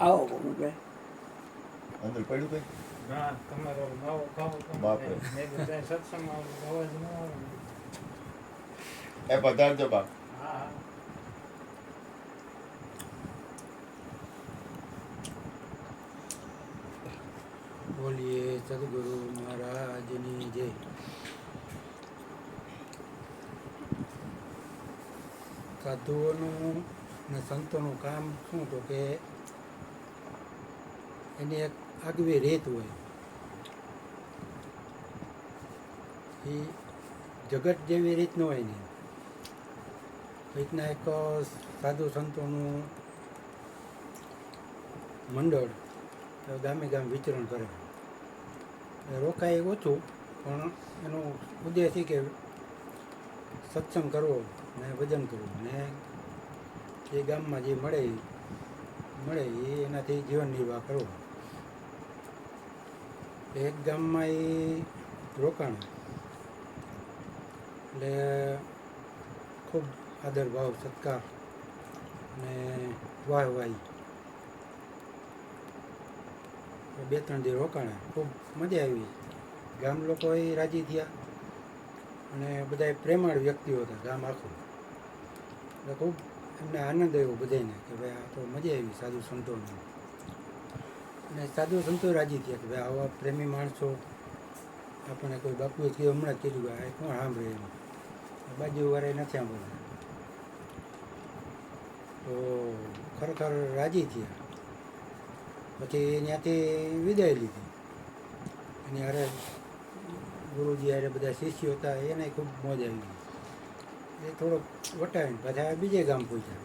આવો ભાઈ અંદર પડ્યું કઈ ના તમારો નવો ખાવ બાપરે. સત્સંગમાં અવાજ ન આવે ને. એ પધારજો બાપ હા બોલીએ સદગુરુ મહારાજની જય. સાધુઓનું ને સંતોનું કામ શું તો કે એની એક આગવી રીત હોય. એ જગત જેવી રીત ન હોય ને રીતના એક સાધુ સંતોનું મંડળ ગામે ગામ વિચરણ કરે. રોકાય ઓછું પણ એનો ઉદ્દેશ એ કે સત્સંગ કરવો ને ભજન કરવું ને એ ગામમાં જે મળે એ એનાથી જીવન નિર્વાહ કરવો. એક ગામમાં એ રોકાણ એટલે ખૂબ આદર ભાવ સત્કાર ને વાહવાહી બે ત્રણ દી રોકાણા. ખૂબ મજા આવી. ગામ લોકો એ રાજી થયા અને બધા પ્રેમાળ વ્યક્તિઓ હતા ગામ આખું. એટલે ખૂબ એમને આનંદ આવ્યો બધાને કે ભાઈ આ તો મજા આવી સાધુ સંતોને. અને સાધુ સંતો રાજી થયા કે ભાઈ આવા પ્રેમી માણસો આપણને કોઈ બાપુએ કીધું હમણાં જ કીધું આ કોણ સાંભળે એમ બાજુવાળાએ નથી સાંભળતા. તો ખરેખર રાજી થયા. પછી ત્યાંથી વિદાય લીધી. એની હારે ગુરુજી હારે બધા શિષ્યો હતા એને ખૂબ મોજ આવી ગઈ. એ થોડોક વટાવીને પાછા બીજે ગામ પહોંચ્યા.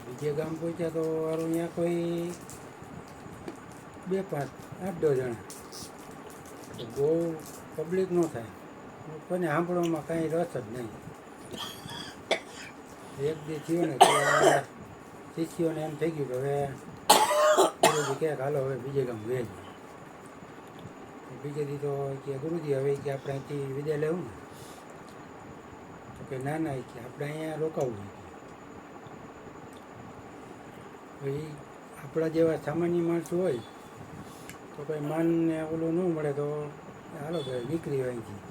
બીજે ગામ પહોંચ્યા તો સારું ત્યાં કોઈ 2, 5, 8 જણા તો બહુ પબ્લિક ન થાય. કોઈને સાંભળવામાં કાંઈ રસ જ નહીં. એક દી થયો ને તો શિષ્યોને એમ થઈ ગયું કે હવે ગુરુજી ક્યાંક હાલો હવે બીજે ગામ વેજ. બીજે દી તો કે ગુરુજી હવે કે આપણે અહીંથી વિદાય લેવું ને તો કે ના ના કે આપણે અહીંયા રોકાવું. પછી આપણા જેવા સામાન્ય માણસો હોય તો કંઈ માનને ઓલું ન મળે તો હાલો ભાઈ નીકળી હોય અહીંથી.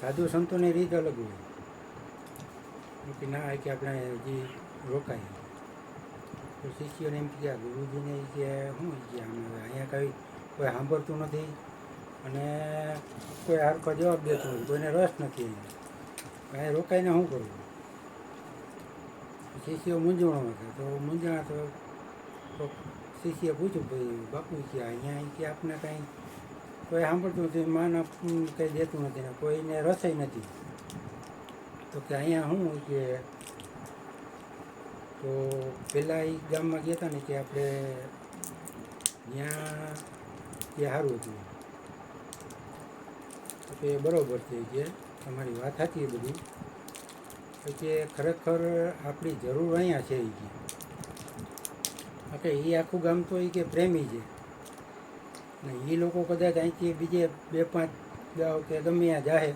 સાધુ સંતોની રીત અલગ હોય કે ના કે આપણે હજી રોકાય. તો શિષ્યોને એમ કહ્યા ગુરુજીને કે શું કે અમે અહીંયા કંઈ કોઈ સાંભળતું નથી અને કોઈ હરખો જવાબ દેતું નથી, કોઈને રસ નથી. અહીંયા રોકાઈને શું કરવું? શિષ્યો મૂંઝવણમાં હતા. તો મૂંઝાણા તો શિષ્ય પૂછ્યું ભાઈ બાપુ કે અહીંયા કે આપને કાંઈ કોઈ સાંભળતું નથી, માન કંઈ દેતું નથી ને કોઈને રસય નથી. તો કે અહીંયા શું કે તો પહેલાં એ ગામમાં ગયા હતા ને કે આપણે ત્યાં એ સારું હતું. તો કે બરાબર છે કે તમારી વાત સાચી બધી. કે ખરેખર આપણી જરૂર અહીંયા છે કે એ આખું ગામ તો એ કે પ્રેમી છે ને એ લોકો કદાચ અહીંથી બીજે 2, 5 ગાવ કે ગમે ત્યાં જાહે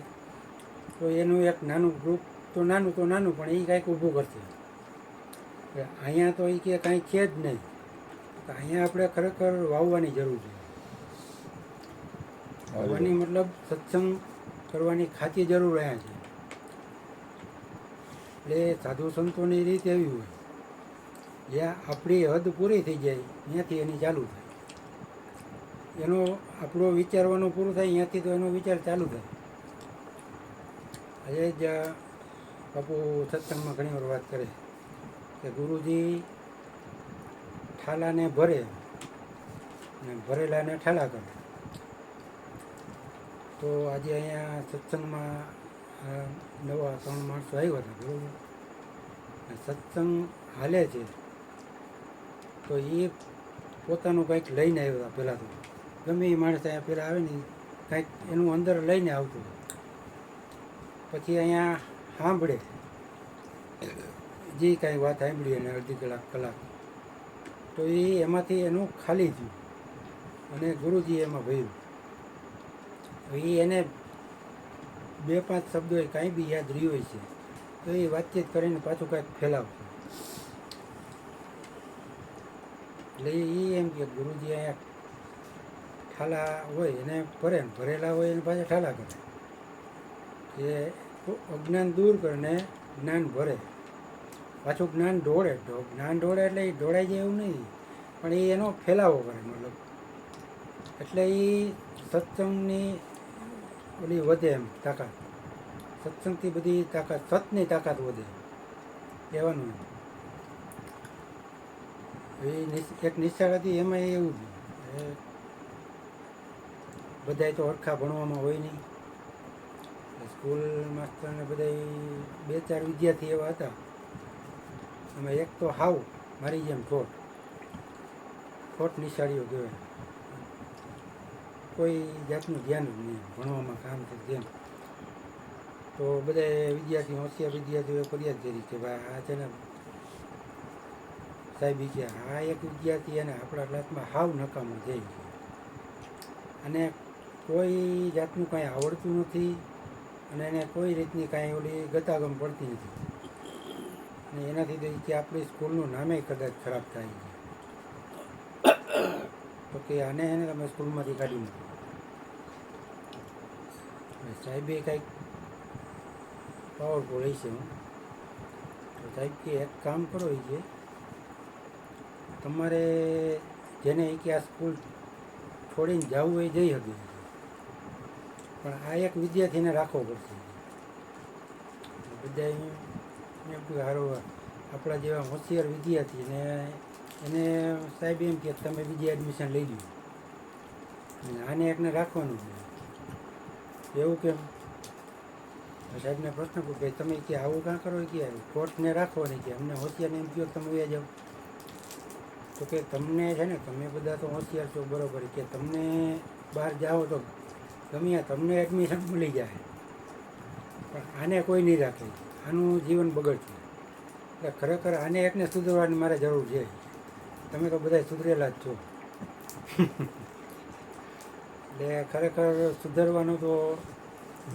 તો એનું એક નાનું ગ્રુપ તો નાનું પણ એ કાંઈક ઊભું કરશે. અહીંયા તો એ કે કાંઈ છે જ નહીં. તો અહીંયા આપણે ખરેખર વાવવાની જરૂર છે. વાવવાની મતલબ સત્સંગ કરવાની ખાતી જરૂર અહીંયા છે. એટલે સાધુ સંતોની રીત એવી હોય જ્યાં આપણી હદ પૂરી થઈ જાય ત્યાંથી એની ચાલુ થાય. એનો આપણો વિચારવાનું પૂરું થાય ત્યાંથી તો એનો વિચાર ચાલુ થાય. આજે જ બાપુ સત્સંગમાં ઘણી વાર વાત કરે કે ગુરુજી ઠાલાને ભરે ને ભરેલાને ઠાલા કરે. તો આજે અહીંયા સત્સંગમાં નવા 3 માણસો આવ્યા હતા બરાબર. સત્સંગ હાલે છે તો એ પોતાનું કંઈક લઈને આવ્યા હતા. પહેલાં તો ગમે એ માણસ અહીંયા પહેલાં આવે ને કંઈક એનું અંદર લઈને આવતું. પછી અહીંયા સાંભળે જે કાંઈ વાત સાંભળી એને અડધી કલાક તો એ એમાંથી એનું ખાલી થયું અને ગુરુજી એમાં ભર્યું. એ એને 2, 5 શબ્દો કાંઈ બી યાદ રહ્યું હોય છે તો એ વાતચીત કરીને પાછું કાંઈક ફેલાવશે. એટલે એ એમ કે ગુરુજી અહીંયા ઠાલા હોય એને ભરે ને ભરેલા હોય એને પાછા ઠાલા કરે કે અજ્ઞાન દૂર કરીને જ્ઞાન ભરે. પાછું જ્ઞાન ઢોળે જ્ઞાન ઢોળે એટલે એ ઢોળાઈ જાય એવું નહીં, પણ એ એનો ફેલાવો કરે મતલબ. એટલે એ સત્સંગની ઓલી વધે એમ તાકાત, સત્સંગથી બધી તાકાત, સતની તાકાત વધે કહેવાનું એમ. એ એક નિશાળ હતી એમાં એવું જ બધાય તો હરખા ભણવામાં હોય નહીં. સ્કૂલ માસ્ટરને બધા 2-4 વિદ્યાર્થી એવા હતા. એમાં એક તો હાવ મારી જેમ ઠોઠ નિશાળીઓ કહેવાય, કોઈ જાતનું ધ્યાન જ નહીં ભણવામાં, કામ છે જેમ. તો બધા વિદ્યાર્થીઓ, હોશિયાર વિદ્યાર્થીઓએ ફરિયાદ કરી કે ભાઈ આ છે ને સાહેબ કે આ એક વિદ્યાર્થી એને આપણા ક્લાસમાં હાવ નકામું જાય છે અને કોઈ જાતનું કાંઈ આવડતું નથી અને એને કોઈ રીતની કાંઈ ઓલી ગતાગમ પડતી નથી અને એનાથી તો કે આપણી સ્કૂલનું નામે કદાચ ખરાબ થાય છે. તો કે આને એને તમે સ્કૂલમાંથી કાઢી મૂકો. સાહેબે કાંઈક પાવરફુલ હશે. તો સાહેબ કે એક કામ કરો એ છે તમારે જેને કે આ સ્કૂલ છોડીને જવું હોય જઈ શકે, પણ આ એક વિદ્યાર્થીને રાખવો પડશે. બધા એમ કે સારો આપણા જેવા હોશિયાર વિદ્યાર્થીને એને સાહેબ એમ કે તમે બીજી એડમિશન લઈ લો અને આને એકને રાખવાનું છે. એવું કેમ? સાહેબને પ્રશ્ન પૂછો કે તમે કે આવું કાં કરો કે કોર્ટને રાખો નહીં કે અમને હોશિયારને એમ કહો તમે વયા જાઓ. તો કે તમને છે ને તમે બધા તો હોશિયાર છો બરાબર, કે તમને બહાર જાઓ તો ગમે તમને એડમિશન મળી જાય, પણ આને કોઈ નહીં રાખે, આનું જીવન બગડશે. એટલે ખરેખર આને એકને સુધરવાની મારે જરૂર છે. તમે તો બધા સુધરેલા જ છો. એટલે ખરેખર સુધરવાનું તો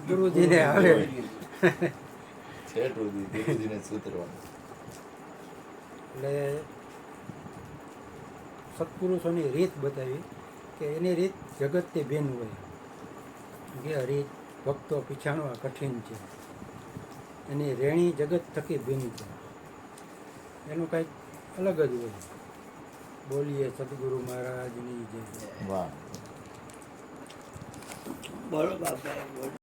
ગુરુજીને આવે. ગુરુજીને સુધરવાનું. એટલે સત્પુરુષોની રીત બતાવી કે એની રીત જગતથી ભિન્ન હોય. કે રીત ભક્તો પીછાણવા કઠિન છે, એની રેણી જગત થકી ભિન્ન છે, એનું કંઈક અલગ જ હોય. બોલીએ સદગુરુ મહારાજની જય. વાહ. બોલો બાપા.